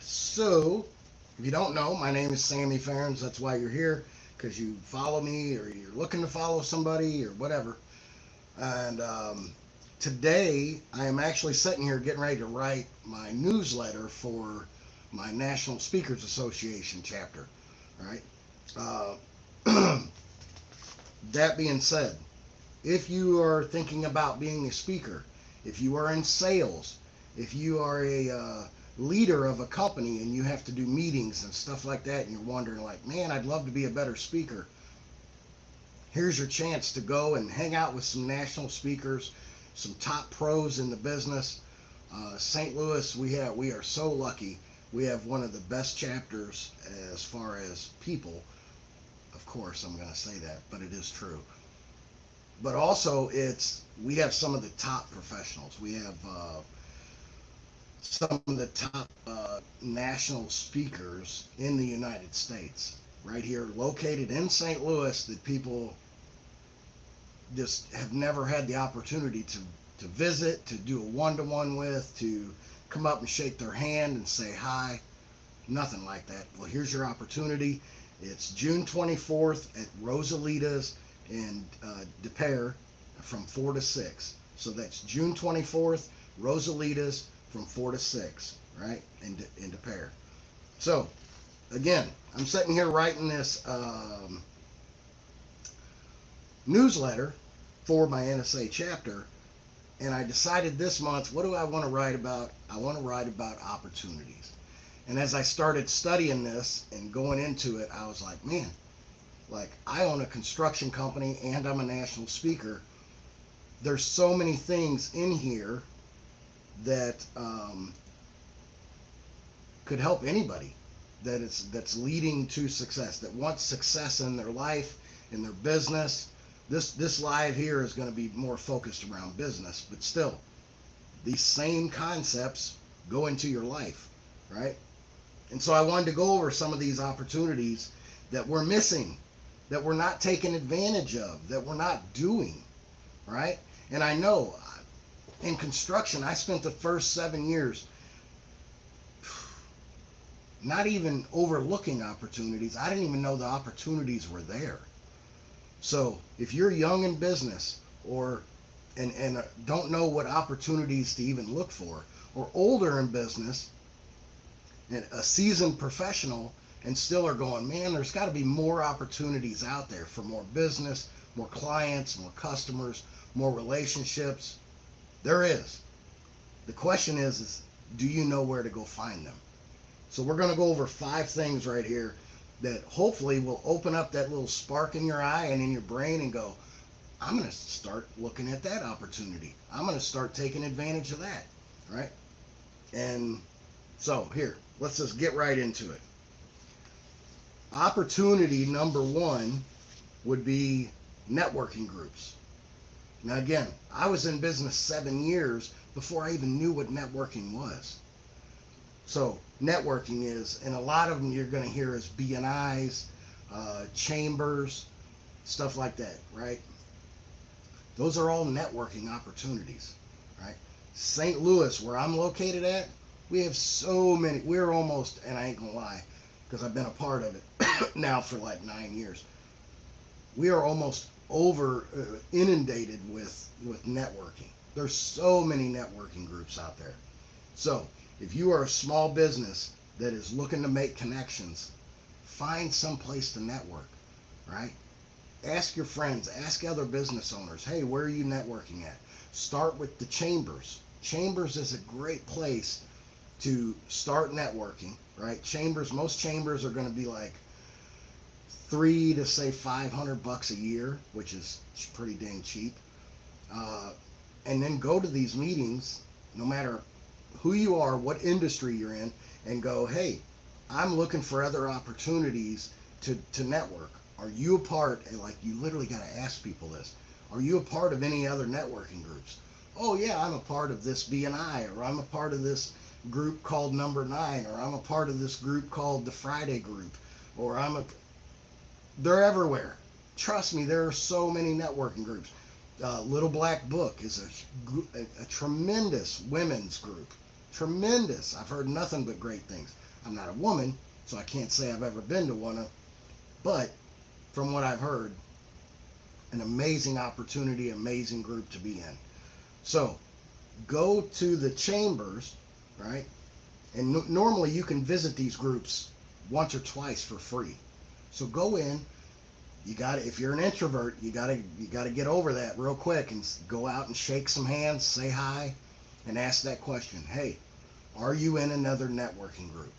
So, if you don't know, my name is Sammy Ferns. That's why you're here, because you follow me or you're looking to follow somebody or whatever. And today, I am actually sitting here getting ready to write my newsletter for my National Speakers Association chapter. All right. That being said, if you are thinking about being a speaker, if you are in sales, if you are a leader of a company and you have to do meetings and stuff like that, and you're wondering, like, man, I'd love to be a better speaker, here's your chance to go and hang out with some national speakers, some top pros in the business. St. Louis, we are so lucky. We have one of the best chapters as far as people. Of course, I'm going to say that, but it is true. But also, it's we have some of the top professionals. We have some of the top national speakers in the United States, right here, located in St. Louis, that people just have never had the opportunity to visit, to do a one-to-one with, to come up and shake their hand and say hi. Nothing like that. Well, here's your opportunity. It's June 24th at Rosalita's in Des Peres from 4 to 6. So that's June 24th, Rosalita's from 4 to 6, right? In Des Peres. So, again, I'm sitting here writing this newsletter for my NSA chapter, and I decided this month, what do I want to write about? I want to write about opportunities. And as I started studying this and going into it, I was like, man, like, I own a construction company and I'm a national speaker. There's so many things in here that could help anybody that's leading to success, that wants success in their life, in their business. This live here is going to be more focused around business, but still, these same concepts go into your life, right? And so I wanted to go over some of these opportunities that we're missing, that we're not taking advantage of, that we're not doing, right? And I know in construction, I spent the first 7 years not even overlooking opportunities. I didn't even know the opportunities were there. So if you're young in business or and don't know what opportunities to even look for, or older in business and a seasoned professional and still are going, man, there's got to be more opportunities out there for more business, more clients, more customers, more relationships. There is. The question is do you know where to go find them? So we're going to go over 5 things right here that hopefully will open up that little spark in your eye and in your brain and go, I'm going to start looking at that opportunity. I'm going to start taking advantage of that, right? And so here, let's just get right into it. Opportunity number 1 would be networking groups. Now again, I was in business 7 years before I even knew what networking was. So networking is, and a lot of them you're going to hear is BNIs, chambers, stuff like that, right? Those are all networking opportunities, right? St. Louis, where I'm located at, we have so many. We're almost, and I ain't gonna lie, because I've been a part of it now for like 9 years. We are almost over inundated with networking. There's so many networking groups out there. So if you are a small business that is looking to make connections, find some place to network, right? Ask your friends, ask other business owners, hey, where are you networking at? Start with the chambers. Chambers is a great place to start networking, right? Chambers, most chambers are going to be like $300 to say $500 a year, which is pretty dang cheap. And then go to these meetings, no matter who you are, what industry you're in, and go, hey, I'm looking for other opportunities to network. Are you a part, and like you literally got to ask people this, are you a part of any other networking groups? Oh yeah, I'm a part of this BNI, or I'm a part of this group called Number 9, or I'm a part of this group called the Friday group, or they're everywhere. Trust me, there are so many networking groups. Little Black Book is a tremendous women's group. Tremendous. I've heard nothing but great things. I'm not a woman, so I can't say I've ever been to one, but from what I've heard, an amazing opportunity, amazing group to be in. So go to the chambers, right? And normally you can visit these groups once or twice for free. So go in. You got to, if you're an introvert, you got to get over that real quick and go out and shake some hands, say hi, and ask that question. Hey, are you in another networking group?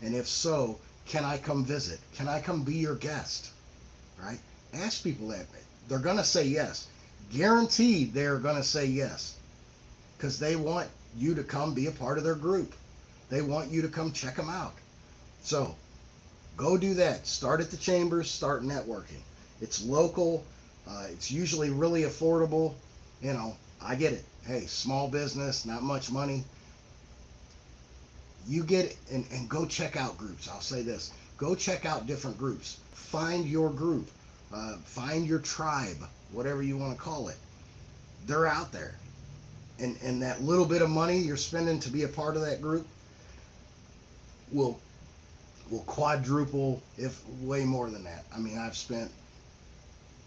And if so, can I come visit? Can I come be your guest? Right? Ask people that. They're going to say yes. Guaranteed they're going to say yes. Because they want you to come be a part of their group. They want you to come check them out. So go do that. Start at the chambers, start networking. It's local. It's usually really affordable. You know, I get it. Hey, small business, not much money. You get it, and go check out groups. I'll say this. Go check out different groups. Find your group. Find your tribe, whatever you want to call it. They're out there. And that little bit of money you're spending to be a part of that group will quadruple, if way more than that. I mean, I've spent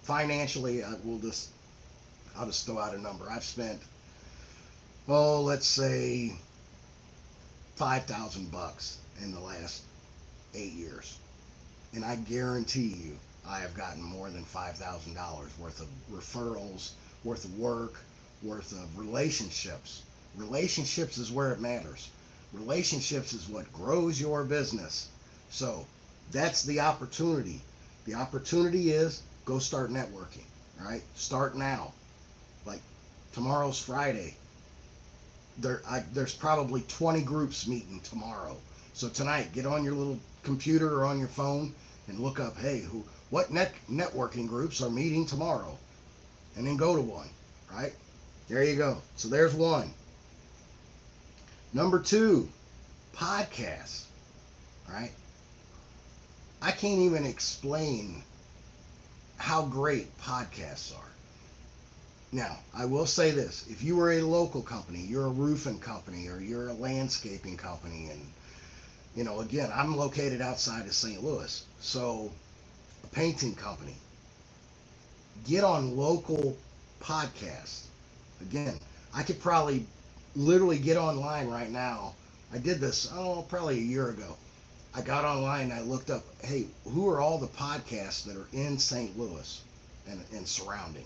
financially, I'll just throw out a number. I've spent, let's say $5,000 in the last 8 years. And I guarantee you, I have gotten more than $5,000 worth of referrals, worth of work, worth of relationships. Relationships is where it matters. Relationships is what grows your business. So that's the opportunity. The opportunity is go start networking, right? Start now. Like tomorrow's Friday. There's probably 20 groups meeting tomorrow. So tonight, get on your little computer or on your phone and look up, hey, what networking groups are meeting tomorrow? And then go to one, right? There you go. So there's one. Number 2, podcasts, right? I can't even explain how great podcasts are. Now, I will say this. If you were a local company, you're a roofing company, or you're a landscaping company, and, you know, again, I'm located outside of St. Louis, so a painting company, get on local podcasts. Again, I could probably literally get online right now. I did this, probably a year ago. I got online and I looked up, hey, who are all the podcasts that are in St. Louis and surrounding,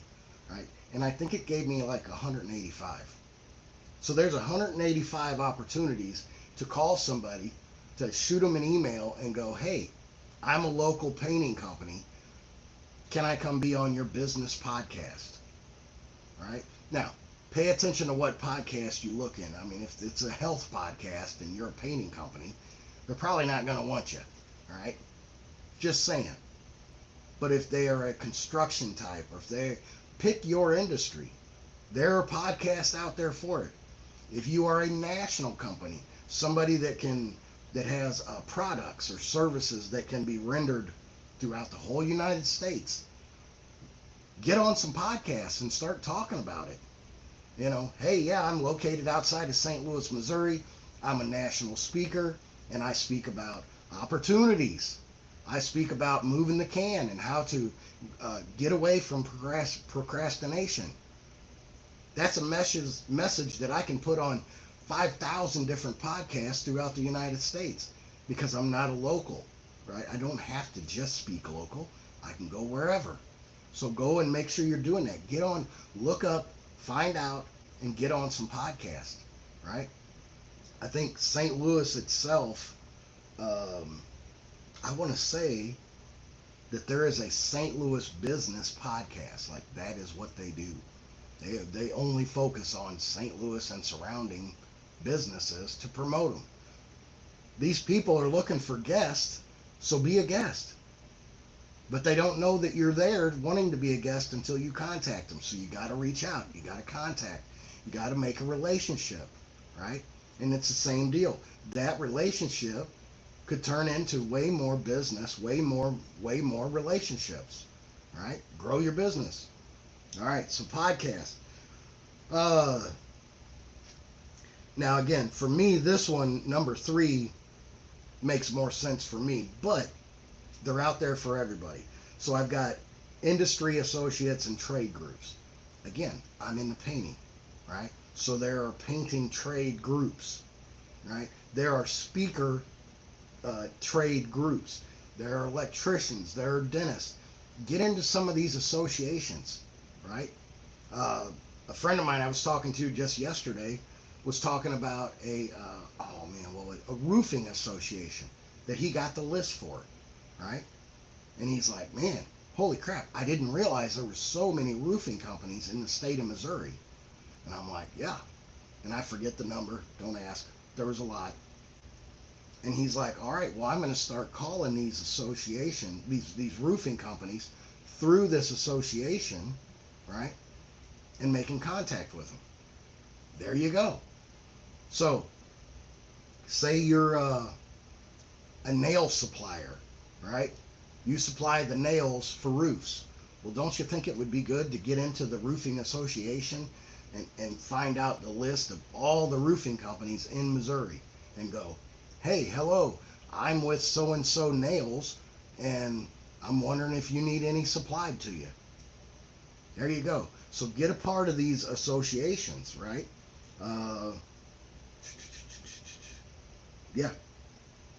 right? And I think it gave me like 185. So there's 185 opportunities to call somebody, to shoot them an email and go, hey, I'm a local painting company. Can I come be on your business podcast? Right? Now, pay attention to what podcast you look in. I mean, if it's a health podcast and you're a painting company, they're probably not going to want you. All right? Just saying. But if they are a construction type, or if they pick your industry, there are podcasts out there for it. If you are a national company, somebody that has products or services that can be rendered throughout the whole United States, get on some podcasts and start talking about it. You know, hey, yeah, I'm located outside of St. Louis, Missouri. I'm a national speaker, and I speak about opportunities. I speak about moving the can and how to get away from procrastination. That's a message that I can put on 5,000 different podcasts throughout the United States, because I'm not a local, right? I don't have to just speak local. I can go wherever. So go and make sure you're doing that. Get on, look up, find out, and get on some podcasts, right? I think St. Louis itself, I want to say that there is a St. Louis business podcast. Like, that is what they do. They only focus on St. Louis and surrounding businesses to promote them. These people are looking for guests, so be a guest. But they don't know that you're there wanting to be a guest until you contact them. So you got to reach out. You got to contact. You got to make a relationship, right? And it's the same deal. That relationship could turn into way more business, way more relationships, right? Grow your business. All right, so podcast. Now, again, for me, this one, number 3, makes more sense for me, but they're out there for everybody. So I've got industry associates and trade groups. Again, I'm in the painting, right? So there are painting trade groups, right? There are speaker trade groups. There are electricians. There are dentists. Get into some of these associations, right? Uh, a friend of mine I was talking to just yesterday was talking about oh man, what was it? A roofing association that he got the list for, right? And he's like, man, holy crap, I didn't realize there were so many roofing companies in the state of Missouri. And I'm like, yeah. And I forget the number, don't ask. There was a lot. And he's like, all right, well, I'm going to start calling these these roofing companies through this association, right? And making contact with them. There you go. So, say you're a nail supplier, right? You supply the nails for roofs. Well, don't you think it would be good to get into the roofing association and find out the list of all the roofing companies in Missouri and go, hey, hello, I'm with so-and-so nails, and I'm wondering if you need any supplied to you. There you go. So get a part of these associations, right? Uh, yeah,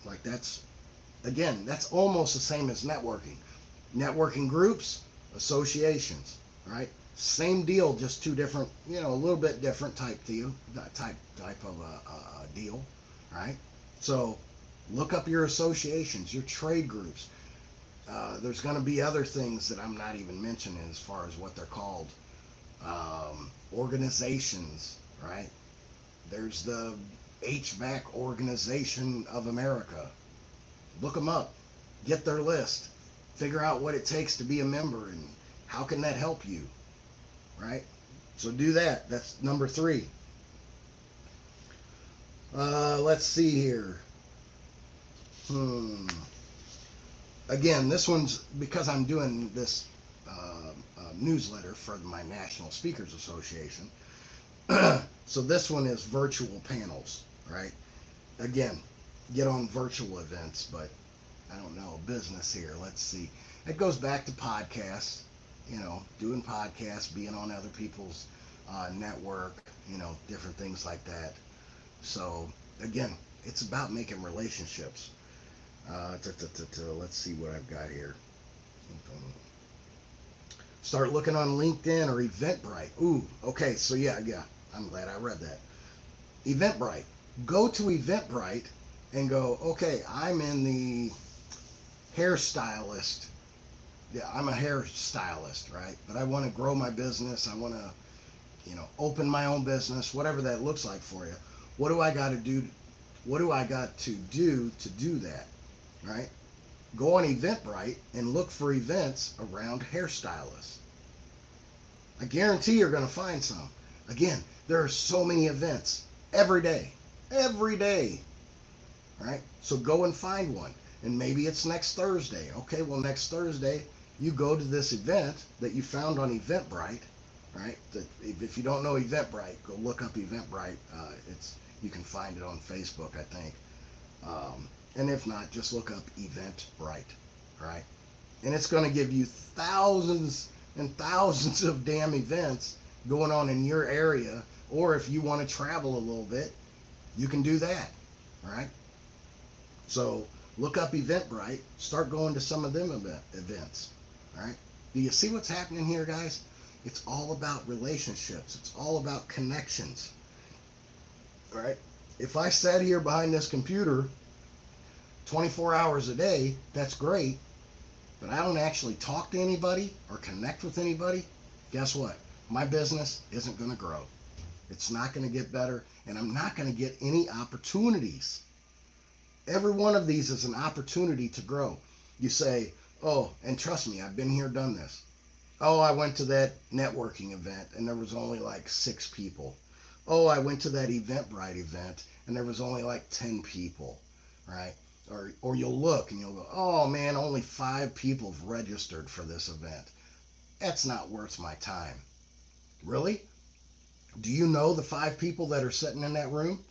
like that's almost the same as networking. Networking groups, associations, right? Same deal, just two different, a little bit different type deal, type of a deal, right? So look up your associations, your trade groups. There's going to be other things that I'm not even mentioning as far as what they're called. Organizations, right? There's the HVAC Organization of America. Look them up, get their list, figure out what it takes to be a member and how can that help you, right? So do that. That's number 3. Let's see here. Again, this one's because I'm doing this newsletter for my National Speakers Association. So this one is virtual panels, right? Again, get on virtual events, but I don't know, business here. Let's see. It goes back to podcasts, doing podcasts, being on other people's network, different things like that. So again, it's about making relationships. Let's see what I've got here. Start looking on LinkedIn or Eventbrite. Ooh, okay, so yeah, I'm glad I read that. Eventbrite. Go to Eventbrite and go, okay, I'm in the hairstylist. Yeah, I'm a hairstylist, right? But I want to grow my business. I want to, open my own business, whatever that looks like for you. What do I got to do? What do I got to do that, right? Go on Eventbrite and look for events around hairstylists. I guarantee you're going to find some. Again, there are so many events every day, right? So go and find one. And maybe it's next Thursday. Okay, well, next Thursday, you go to this event that you found on Eventbrite, right? If you don't know Eventbrite, go look up Eventbrite. You can find it on Facebook, I think. And if not, just look up Eventbrite, right? And it's going to give you thousands and thousands of damn events going on in your area. Or if you want to travel a little bit, you can do that, right? So look up Eventbrite, start going to some of them events, all right? Do you see what's happening here, guys? It's all about relationships. It's all about connections, all right? If I sat here behind this computer 24 hours a day, that's great, but I don't actually talk to anybody or connect with anybody, guess what? My business isn't going to grow. It's not going to get better, and I'm not going to get any opportunities. Every one of these is an opportunity to grow. You say, oh, and trust me, I've been here, done this. Oh, I went to that networking event and there was only like 6 people. Oh, I went to that Eventbrite event and there was only like 10 people, right? Or you'll look and you'll go, oh man, only 5 people have registered for this event. That's not worth my time. Really? Do you know the 5 people that are sitting in that room?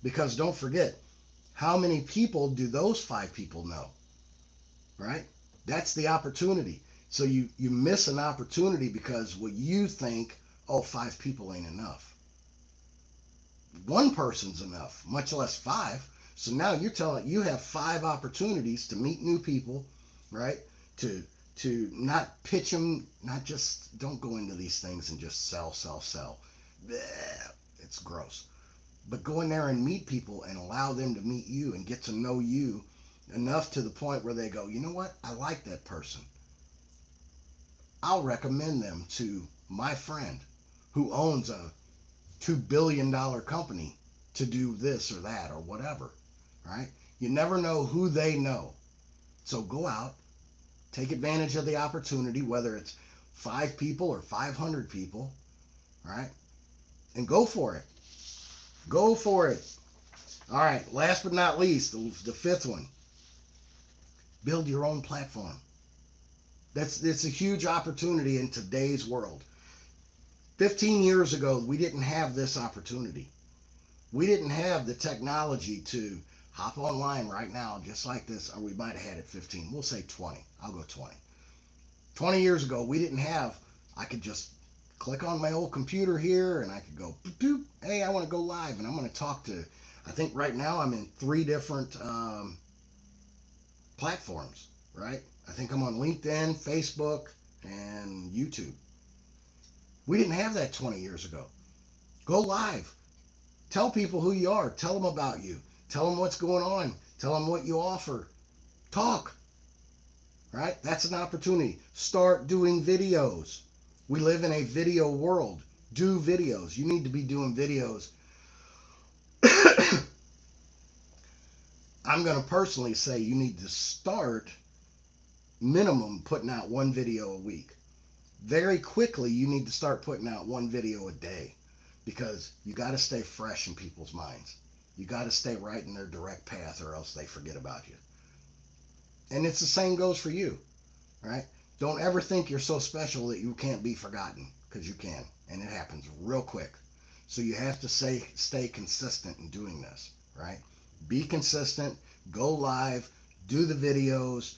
Because don't forget, how many people do those 5 people know? Right? That's the opportunity. So you miss an opportunity because what you think, oh, 5 people ain't enough. One person's enough, much less 5. So now you're telling you have 5 opportunities to meet new people, right? To not pitch them, not just don't go into these things and just sell, sell, sell. Blech, it's gross. But go in there and meet people and allow them to meet you and get to know you enough to the point where they go, you know what? I like that person. I'll recommend them to my friend who owns a $2 billion company to do this or that or whatever, right? You never know who they know. So go out, take advantage of the opportunity, whether it's 5 people or 500 people, right? And go for it. Go for it. All right, last but not least, the 5th one, build your own platform. It's a huge opportunity in today's world. 15 years ago, we didn't have this opportunity. We didn't have the technology to hop online right now just like this, or we might have had it 15. We'll say 20. I'll go 20. 20 years ago, we didn't have, I could just click on my old computer here and I could go, boop, boop, hey, I want to go live and I'm going to talk to, I think right now I'm in 3 different platforms, right? I think I'm on LinkedIn, Facebook, and YouTube. We didn't have that 20 years ago. Go live. Tell people who you are. Tell them about you. Tell them what's going on. Tell them what you offer. Talk, right? That's an opportunity. Start doing videos. We live in a video world. Do videos. You need to be doing videos. I'm going to personally say you need to start minimum putting out 1 video a week. Very quickly, you need to start putting out 1 video a day because you got to stay fresh in people's minds. You got to stay right in their direct path or else they forget about you. And it's the same goes for you, right? Don't ever think you're so special that you can't be forgotten, because you can, and it happens real quick. So you have to stay consistent in doing this, right? Be consistent, go live, do the videos,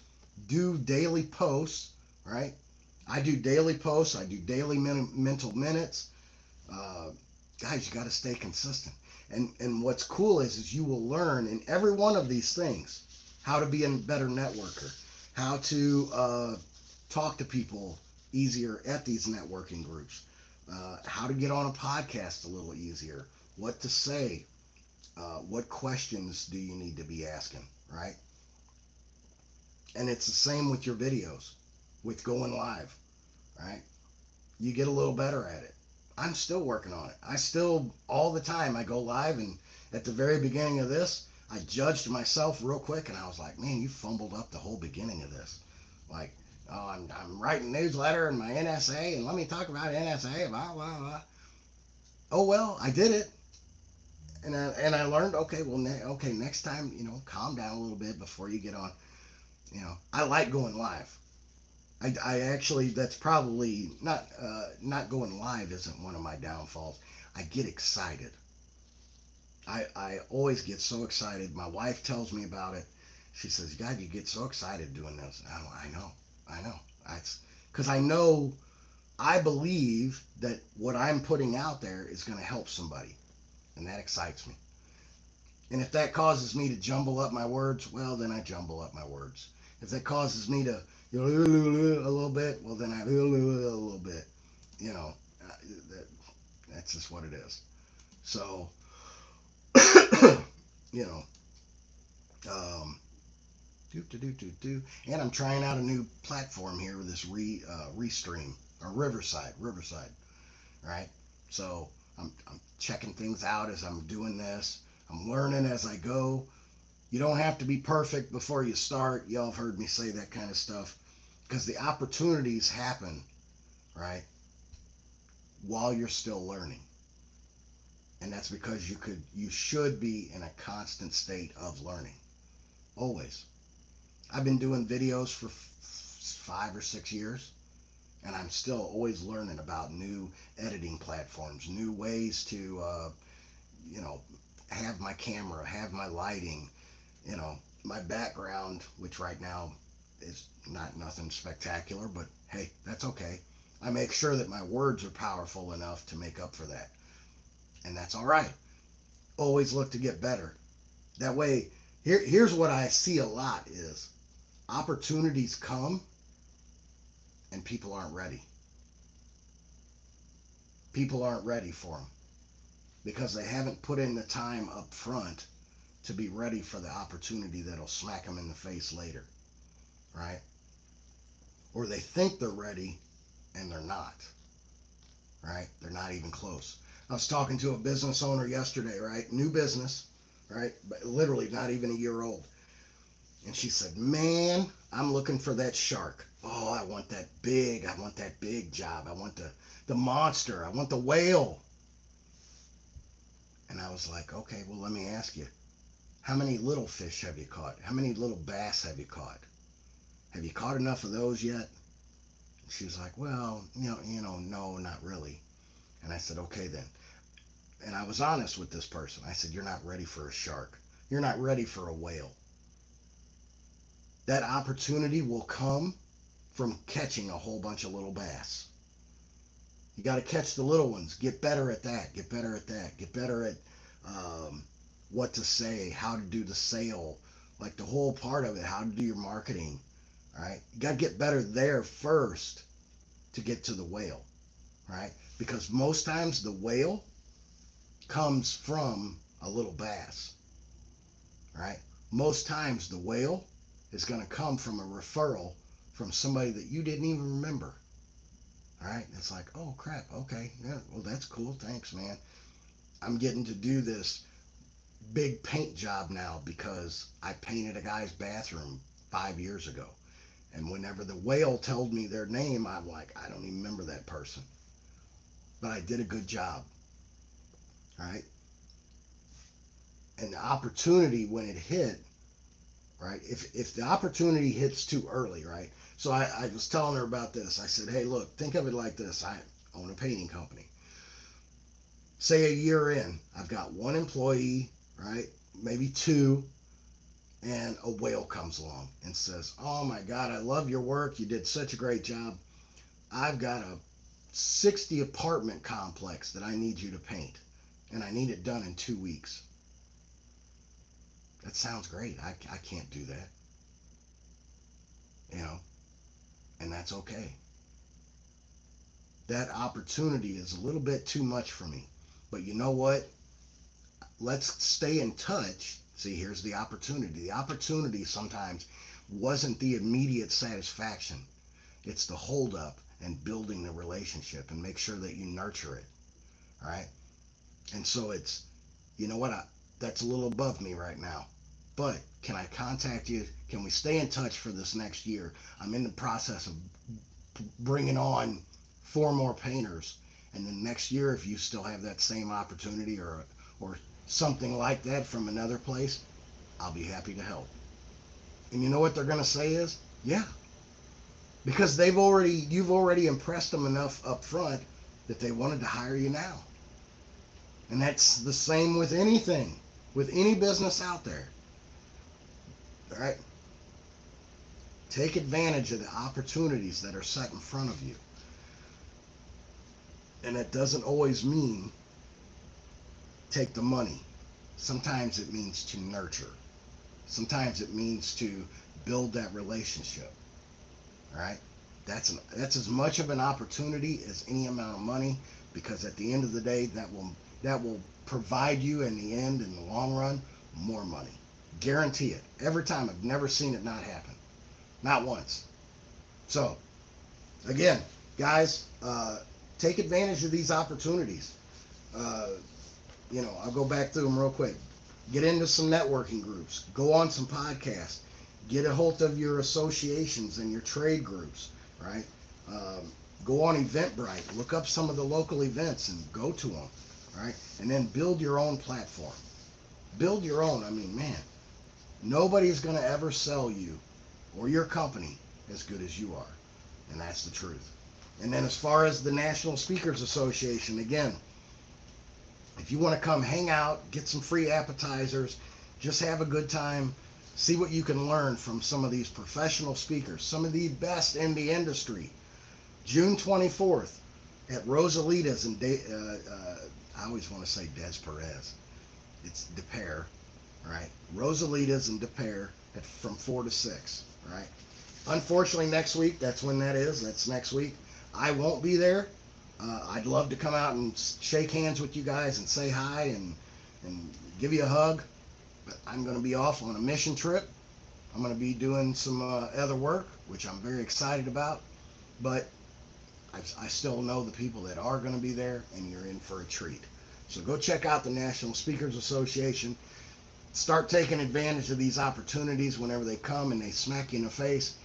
do daily posts, right? I do daily posts, I do daily mental minutes. Guys, you got to stay consistent. And what's cool is you will learn in every one of these things how to be a better networker, how to talk to people easier at these networking groups, how to get on a podcast a little easier, what to say, what questions do you need to be asking, right? And it's the same with your videos, with going live, right? You get a little better at it. I'm still working on it. I still, all the time, I go live, and at the very beginning of this, I judged myself real quick, and I was like, man, you fumbled up the whole beginning of this. Like, oh, I'm writing newsletter and my NSA, and let me talk about NSA, blah, blah, blah. Oh, well, I did it. And I learned, okay, well, okay, next time, calm down a little bit before you get on. I like going live. I actually, that's probably not going live isn't one of my downfalls. I get excited. I always get so excited. My wife tells me about it. She says, God, you get so excited doing this. I know. That's because I believe that what I'm putting out there is going to help somebody. And that excites me. And if that causes me to jumble up my words, well, then I jumble up my words. If that causes me to a little bit, well, then I a little bit. That's just what it is. So, you know, um, and I'm trying out a new platform here with this Restream or Riverside, right? So I'm checking things out as I'm doing this. I'm learning as I go. You don't have to be perfect before you start. Y'all have heard me say that kind of stuff because the opportunities happen, right, while you're still learning. And that's because you should be in a constant state of learning. Always. I've been doing videos for 5 or 6 years, And I'm still always learning about new editing platforms, new ways to, you know, have my camera, have my lighting, you know, my background, which right now is not nothing spectacular, but hey, that's okay. I make sure that my words are powerful enough to make up for that. And that's all right. Always look to get better. That way, here's what I see a lot is opportunities come and people aren't ready. People aren't ready for them because they haven't put in the time up front to be ready for the opportunity that'll smack them in the face later, right? Or they think they're ready and they're not, right? They're not even close. I was talking to a business owner yesterday, right? New business, right? But literally not even a year old. And she said, man, I'm looking for that shark. Oh, I want that big job. I want the monster. I want the whale. And I was like, okay, well, let me ask you, how many little fish have you caught? How many little bass have you caught? Have you caught enough of those yet? And she was like, well, no, not really. And I said, okay then. And I was honest with this person. I said, you're not ready for a shark. You're not ready for a whale. That opportunity will come from catching a whole bunch of little bass. You got to catch the little ones. Get better at that. Get better at that. Get better at what to say, how to do the sale, like the whole part of it, how to do your marketing. All right. You got to get better there first to get to the whale. Right? Because most times the whale comes from a little bass. Right? Most times the whale is going to come from a referral from somebody that you didn't even remember. All right. It's like, oh crap. Okay. Yeah. Well, that's cool. Thanks, man. I'm getting to do this big paint job now because I painted a guy's bathroom 5 years ago. And whenever the whale told me their name, I'm like, I don't even remember that person. But I did a good job. All right. And the opportunity when it hit, right? If the opportunity hits too early, right? So I was telling her about this. I said, hey, look, think of it like this. I own a painting company. Say a year in, I've got one employee, right? Maybe two, and a whale comes along and says, oh my God, I love your work. You did such a great job. I've got a 60 apartment complex that I need you to paint, and I need it done in 2 weeks. That sounds great. I can't do that. You know, and that's okay. That opportunity is a little bit too much for me. But you know what? Let's stay in touch. See, here's the opportunity. The opportunity sometimes wasn't the immediate satisfaction. It's the holdup and building the relationship and make sure that you nurture it. All right. And so it's, you know what? That's a little above me right now. But can I contact you? Can we stay in touch for this next year? I'm in the process of bringing on 4 more painters. And then next year, if you still have that same opportunity or something like that from another place, I'll be happy to help. And you know what they're going to say is, yeah, because you've already impressed them enough up front that they wanted to hire you now. And that's the same with anything, with any business out there. All right? Take advantage of the opportunities that are set in front of you. And that doesn't always mean take the money. Sometimes it means to nurture. Sometimes it means to build that relationship. All right? That's as much of an opportunity as any amount of money, because at the end of the day, that will provide you in the end, in the long run, more money. Guarantee it. Every time. I've never seen it not happen. Not once. So, again, guys, take advantage of these opportunities. I'll go back through them real quick. Get into some networking groups. Go on some podcasts. Get a hold of your associations and your trade groups, right? Go on Eventbrite. Look up some of the local events and go to them, right? And then build your own platform. Build your own. I mean, man, nobody's going to ever sell you or your company as good as you are. And that's the truth. And then as far as the National Speakers Association, again, if you want to come hang out, get some free appetizers, just have a good time, see what you can learn from some of these professional speakers, some of the best in the industry. June 24th at Rosalita's in I always want to say Des Perez. It's Des Peres, right? Rosalita's in Des Peres from 4 to 6, right? Unfortunately, next week, that's when that is. That's next week. I won't be there. I'd love to come out and shake hands with you guys and say hi and give you a hug. But I'm going to be off on a mission trip. I'm going to be doing some other work, which I'm very excited about. But I still know the people that are going to be there, and you're in for a treat. So go check out the National Speakers Association. Start taking advantage of these opportunities whenever they come and they smack you in the face.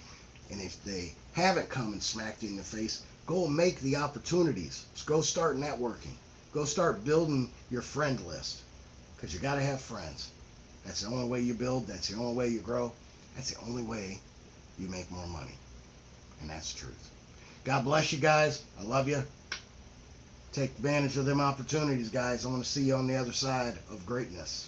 And if they haven't come and smacked you in the face, go make the opportunities. Just go start networking. Go start building your friend list, because you got to have friends. That's the only way you build. That's the only way you grow. That's the only way you make more money. And that's the truth. God bless you guys. I love you. Take advantage of them opportunities, guys. I want to see you on the other side of greatness.